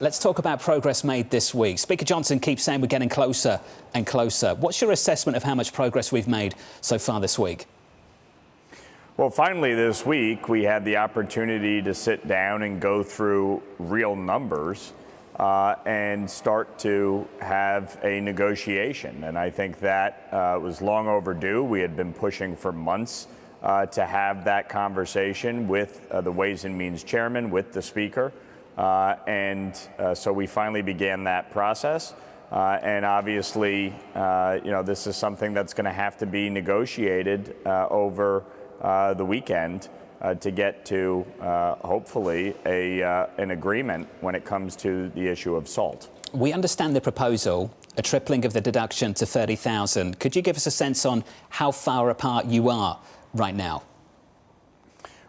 Let's talk about progress made this week. Speaker Johnson keeps saying we're getting closer and closer. What's your assessment of how much progress we've made so far this week? Well, finally this week, we had the opportunity to sit down and go through real numbers and start to have a negotiation. And I think that was long overdue. We had been pushing for months to have that conversation with the Ways and Means Chairman, with the Speaker. So we finally began that process. And obviously, this is something that's going to have to be negotiated over the weekend to get to, hopefully, an agreement when it comes to the issue of SALT. We understand the proposal, a tripling of the deduction to $30,000. Could you give us a sense on how far apart you are right now?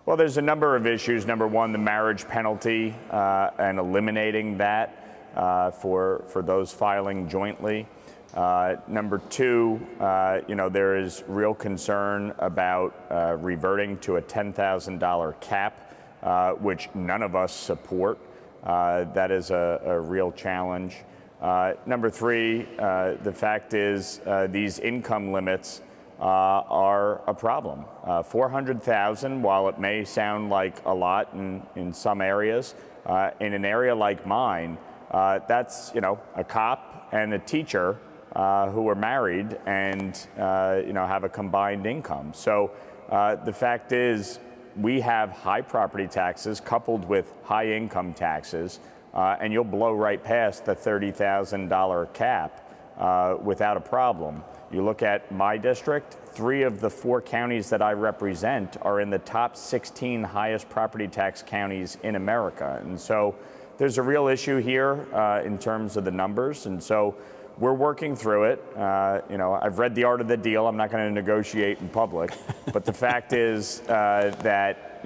Well, there's a number of issues. Number one, the marriage penalty and eliminating that for those filing jointly. Number two, there is real concern about reverting to a $10,000 cap, which none of us support. That is a real challenge. Number three, the fact is these income limits are a problem. 400,000, while it may sound like a lot in some areas, in an area like mine, that's a cop and a teacher who are married and have a combined income. So the fact is, we have high property taxes coupled with high income taxes, and you'll blow right past the $30,000 cap without a problem. You look at my district, 3 of the 4 counties that I represent are in the top 16 highest property tax counties in America. And so there's a real issue here in terms of the numbers. And so we're working through it. I've read The Art of the Deal. I'm not going to negotiate in public. But the fact is that,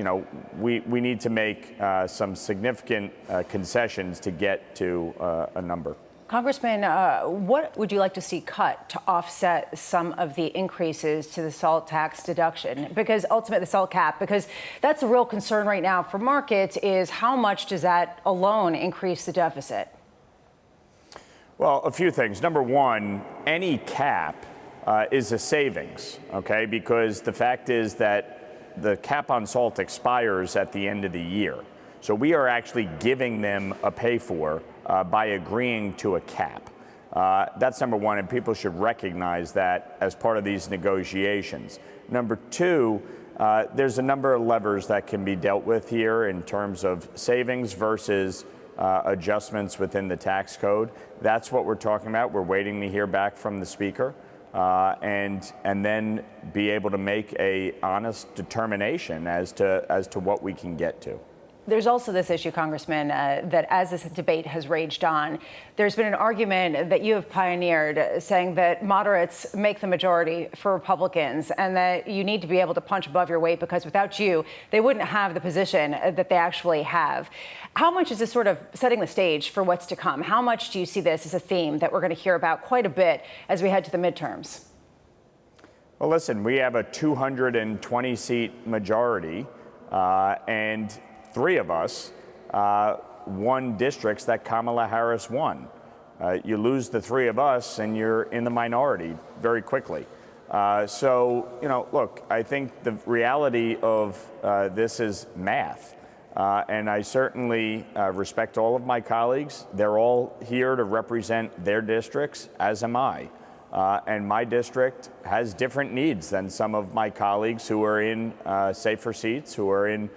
we need to make some significant concessions to get to a number. Congressman, what would you like to see cut to offset some of the increases to the SALT tax deduction? Because ultimately, the SALT cap, because that's a real concern right now for markets, is how much does that alone increase the deficit? Well, a few things. Number one, any cap is a savings, okay? Because the fact is that the cap on SALT expires at the end of the year. So we are actually giving them a pay-for by agreeing to a cap. That's number one, and people should recognize that as part of these negotiations. Number two, there's a number of levers that can be dealt with here in terms of savings versus adjustments within the tax code. That's what we're talking about. We're waiting to hear back from the Speaker and then be able to make a honest determination as to what we can get to. There's also this issue, Congressman, that as this debate has raged on, there's been an argument that you have pioneered saying that moderates make the majority for Republicans and that you need to be able to punch above your weight because without you, they wouldn't have the position that they actually have. How much is this sort of setting the stage for what's to come? How much do you see this as a theme that we're going to hear about quite a bit as we head to the midterms? Well, listen, we have a 220-seat majority and 3 of us won districts that Kamala Harris won. You lose the 3 of us and you're in the minority very quickly. Look, I think the reality of this is math. And I certainly respect all of my colleagues. They're all here to represent their districts, as am I. And my district has different needs than some of my colleagues who are in safer seats, who are in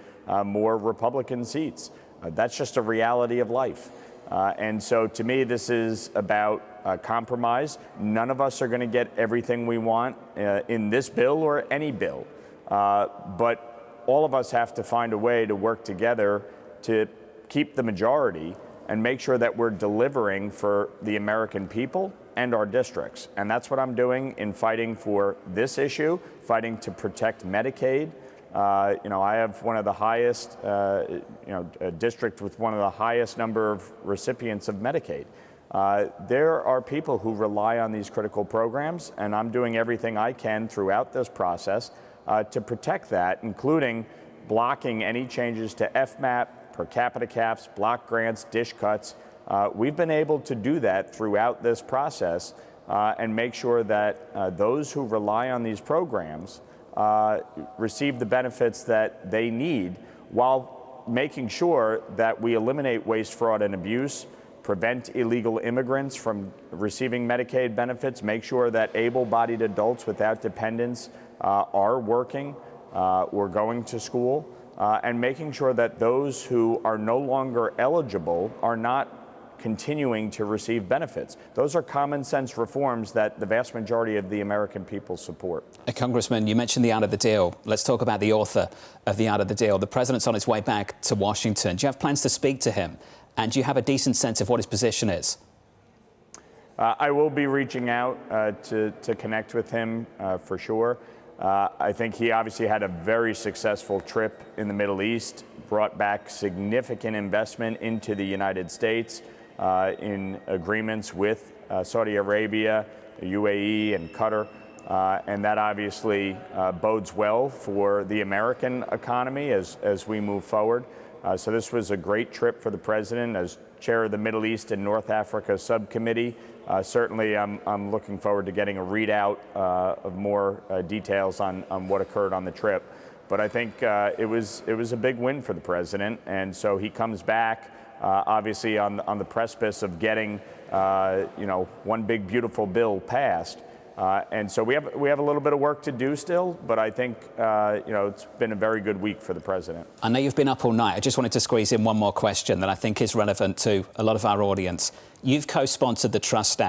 more Republican seats. That's just a reality of life. And so to me, this is about compromise. None of us are going to get everything we want in this bill or any bill. But all of us have to find a way to work together to keep the majority and make sure that we're delivering for the American people and our districts. And that's what I'm doing in fighting for this issue, fighting to protect Medicaid. I have one of the highest, a district with one of the highest number of recipients of Medicaid. There are people who rely on these critical programs, and I'm doing everything I can throughout this process to protect that, including blocking any changes to FMAP, per capita caps, block grants, dish cuts, We've been able to do that throughout this process and make sure that those who rely on these programs receive the benefits that they need, while making sure that we eliminate waste, fraud, and abuse, prevent illegal immigrants from receiving Medicaid benefits, make sure that able-bodied adults without dependents are working or going to school, and making sure that those who are no longer eligible are not continuing to receive benefits. Those are common sense reforms that the vast majority of the American people support. Congressman, you mentioned the art of the deal. Let's talk about the author of the art of the deal. The president's on his way back to Washington. Do you have plans to speak to him? And do you have a decent sense of what his position is? I will be reaching out to connect with him for sure. I think he obviously had a very successful trip in the Middle East, brought back significant investment into the United States in agreements with Saudi Arabia, UAE, and Qatar. And that obviously bodes well for the American economy as we move forward. So this was a great trip for the president. As chair of the Middle East and North Africa subcommittee, certainly I'm looking forward to getting a readout of more details on what occurred on the trip. But I think it was a big win for the president, and so he comes back obviously on the precipice of getting one big beautiful bill passed. And so we have a little bit of work to do still, but I think it's been a very good week for the president. I know you've been up all night. I just wanted to squeeze in one more question that I think is relevant to a lot of our audience. You've co-sponsored the Trust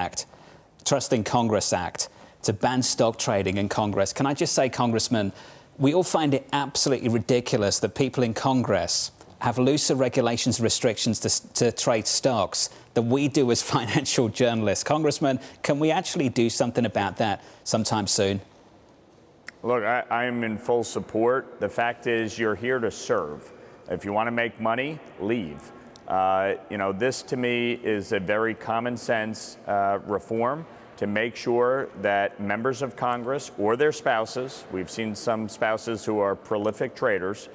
in Congress Act to ban stock trading in Congress. Can I just say, Congressman, we all find it absolutely ridiculous that people in Congress have looser regulations and restrictions to trade stocks than we do as financial journalists. Congressman, can we actually do something about that sometime soon? Look, I'm in full support. The fact is, you're here to serve. If you want to make money, leave. This to me is a very common sense reform to make sure that members of Congress or their spouses, we've seen some spouses who are prolific traders,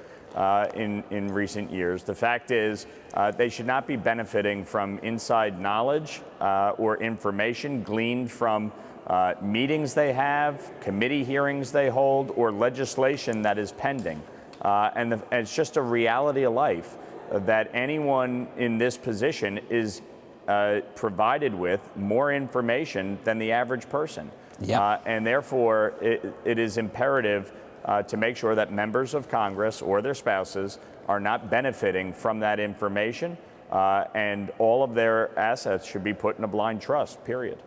in recent years. The fact is, they should not be benefiting from inside knowledge or information gleaned from meetings they have, committee hearings they hold, or legislation that is pending. And it's just a reality of life that anyone in this position is provided with more information than the average person. Yep. And therefore, it is imperative to make sure that members of Congress or their spouses are not benefiting from that information, and all of their assets should be put in a blind trust, period.